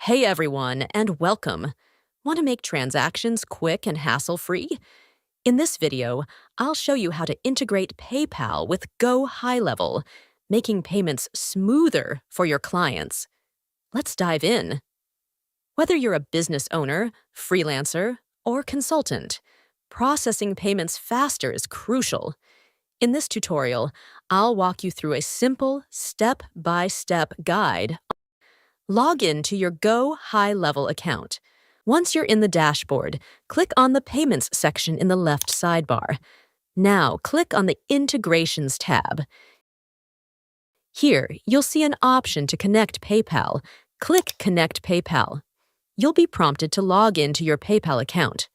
Hey everyone, and welcome. Want to make transactions quick and hassle-free? In this video, I'll show you how to integrate PayPal with Go High Level, making payments smoother for your clients. Let's dive in. Whether you're a business owner, freelancer, or consultant, processing payments faster is crucial. In this tutorial, I'll walk you through a simple step-by-step guide. Log in to your Go High Level account. Once you're in the dashboard, click on the Payments section in the left sidebar. Now, click on the Integrations tab. Here, you'll see an option to connect PayPal. Click Connect PayPal. You'll be prompted to log in to your PayPal account.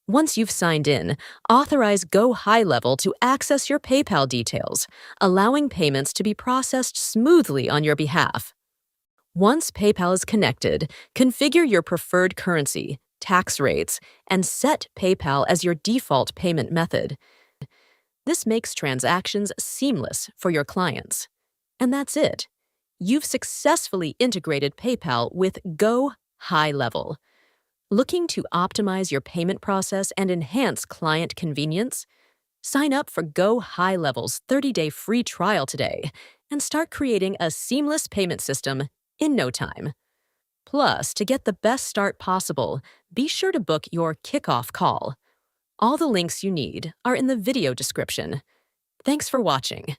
Once you've signed in, authorize Go High Level to access your PayPal details, allowing payments to be processed smoothly on your behalf. Once PayPal is connected, configure your preferred currency, tax rates, and set PayPal as your default payment method. This makes transactions seamless for your clients. And that's it. You've successfully integrated PayPal with Go High Level. Looking to optimize your payment process and enhance client convenience? Sign up for Go High Level's 30-day free trial today and start creating a seamless payment system in no time. Plus, to get the best start possible, be sure to book your kickoff call. All the links you need are in the video description. Thanks for watching.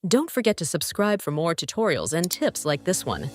Don't forget to subscribe for more tutorials and tips like this one.